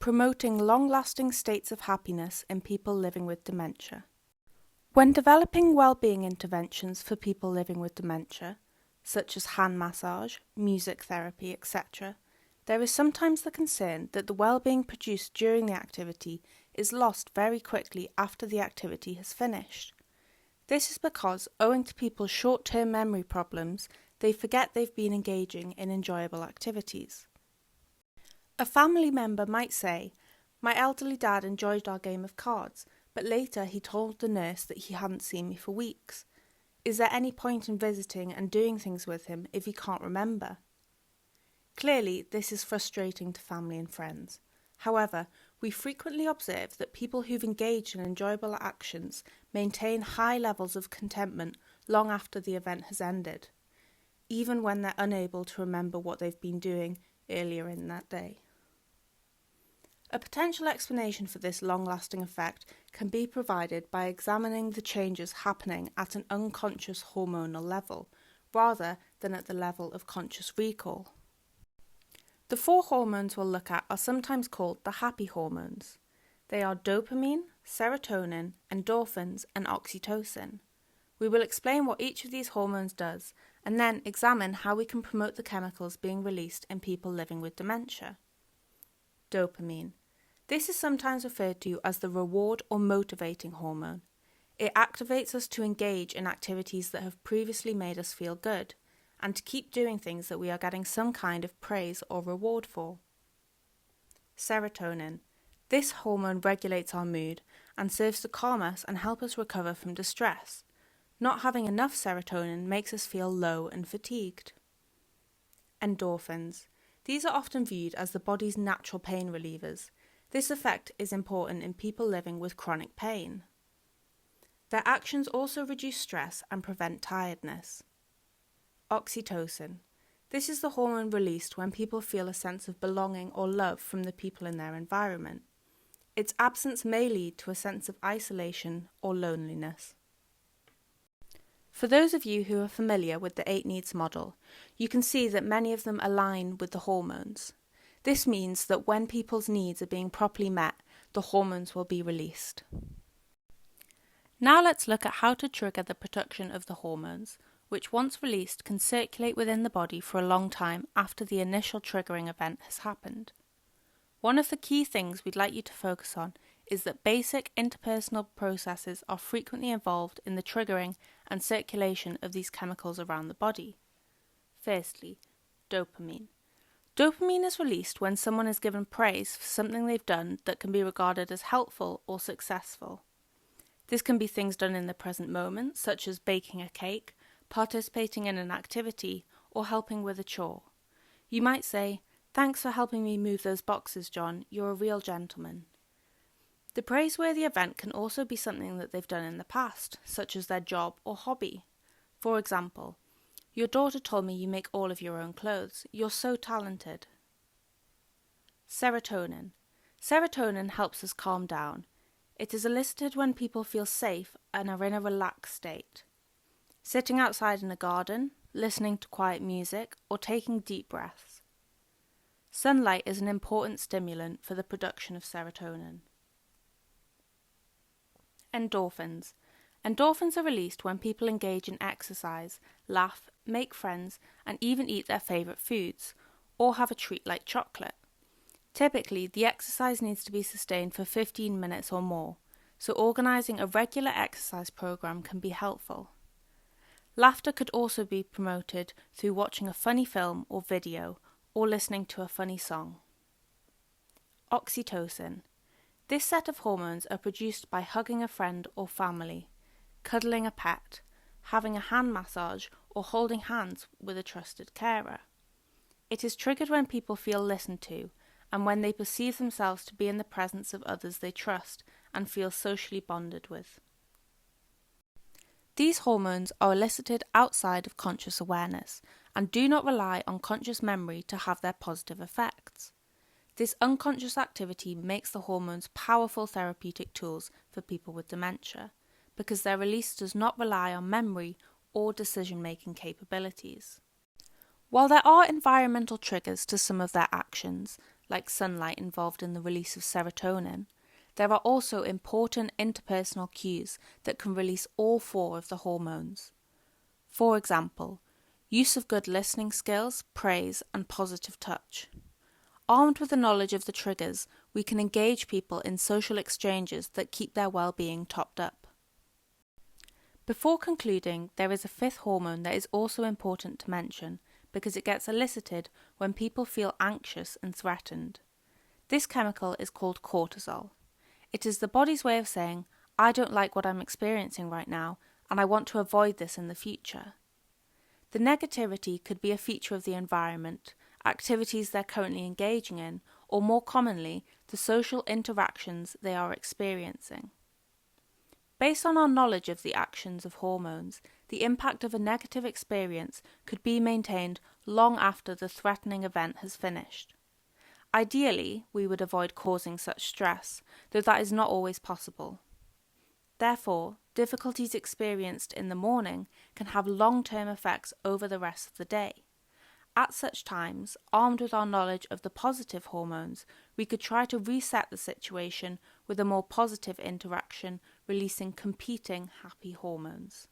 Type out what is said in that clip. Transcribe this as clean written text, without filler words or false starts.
promoting long-lasting states of happiness in people living with dementia. When developing well-being interventions for people living with dementia, such as hand massage, music therapy, etc., there is sometimes the concern that the well-being produced during the activity is lost very quickly after the activity has finished. This is because, owing to people's short-term memory problems, they forget they've been engaging in enjoyable activities. A family member might say, "My elderly dad enjoyed our game of cards, but later he told the nurse that he hadn't seen me for weeks. Is there any point in visiting and doing things with him if he can't remember?" Clearly, this is frustrating to family and friends. However, we frequently observe that people who've engaged in enjoyable actions maintain high levels of contentment long after the event has ended, even when they're unable to remember what they've been doing earlier in that day. A potential explanation for this long-lasting effect can be provided by examining the changes happening at an unconscious hormonal level, rather than at the level of conscious recall. The 4 hormones we'll look at are sometimes called the happy hormones. They are dopamine, serotonin, endorphins, and oxytocin. We will explain what each of these hormones does, and then examine how we can promote the chemicals being released in people living with dementia. Dopamine. This is sometimes referred to as the reward or motivating hormone. It activates us to engage in activities that have previously made us feel good, and to keep doing things that we are getting some kind of praise or reward for. Serotonin. This hormone regulates our mood and serves to calm us and help us recover from distress. Not having enough serotonin makes us feel low and fatigued. Endorphins. These are often viewed as the body's natural pain relievers. This effect is important in people living with chronic pain. Their actions also reduce stress and prevent tiredness. Oxytocin. This is the hormone released when people feel a sense of belonging or love from the people in their environment. Its absence may lead to a sense of isolation or loneliness. For those of you who are familiar with the 8 needs model, you can see that many of them align with the hormones. This means that when people's needs are being properly met, the hormones will be released. Now let's look at how to trigger the production of the hormones, which once released can circulate within the body for a long time after the initial triggering event has happened. One of the key things we'd like you to focus on is that basic interpersonal processes are frequently involved in the triggering and circulation of these chemicals around the body. Firstly, dopamine. Dopamine is released when someone is given praise for something they've done that can be regarded as helpful or successful. This can be things done in the present moment, such as baking a cake, participating in an activity, or helping with a chore. You might say, "Thanks for helping me move those boxes, John. You're a real gentleman." The praiseworthy event can also be something that they've done in the past, such as their job or hobby. For example, "Your daughter told me you make all of your own clothes. You're so talented." Serotonin. Serotonin helps us calm down. It is elicited when people feel safe and are in a relaxed state. Sitting outside in a garden, listening to quiet music, or taking deep breaths. Sunlight is an important stimulant for the production of serotonin. Endorphins. Endorphins are released when people engage in exercise, laugh, make friends, and even eat their favourite foods, or have a treat like chocolate. Typically, the exercise needs to be sustained for 15 minutes or more, so organising a regular exercise programme can be helpful. Laughter could also be promoted through watching a funny film or video, or listening to a funny song. Oxytocin. This set of hormones are produced by hugging a friend or family, cuddling a pet, having a hand massage, or holding hands with a trusted carer. It is triggered when people feel listened to, and when they perceive themselves to be in the presence of others they trust and feel socially bonded with. These hormones are elicited outside of conscious awareness and do not rely on conscious memory to have their positive effects. This unconscious activity makes the hormones powerful therapeutic tools for people with dementia, because their release does not rely on memory or decision-making capabilities. While there are environmental triggers to some of their actions, like sunlight involved in the release of serotonin, there are also important interpersonal cues that can release all four of the hormones. For example, use of good listening skills, praise, and positive touch. Armed with the knowledge of the triggers, we can engage people in social exchanges that keep their well-being topped up. Before concluding, there is a fifth hormone that is also important to mention because it gets elicited when people feel anxious and threatened. This chemical is called cortisol. It is the body's way of saying, I don't like what I'm experiencing right now, and I want to avoid this in the future. The negativity could be a feature of the environment, activities they're currently engaging in, or more commonly, the social interactions they are experiencing. Based on our knowledge of the actions of hormones, the impact of a negative experience could be maintained long after the threatening event has finished. Ideally, we would avoid causing such stress, though that is not always possible. Therefore, difficulties experienced in the morning can have long-term effects over the rest of the day. At such times, armed with our knowledge of the positive hormones, we could try to reset the situation with a more positive interaction, releasing competing happy hormones.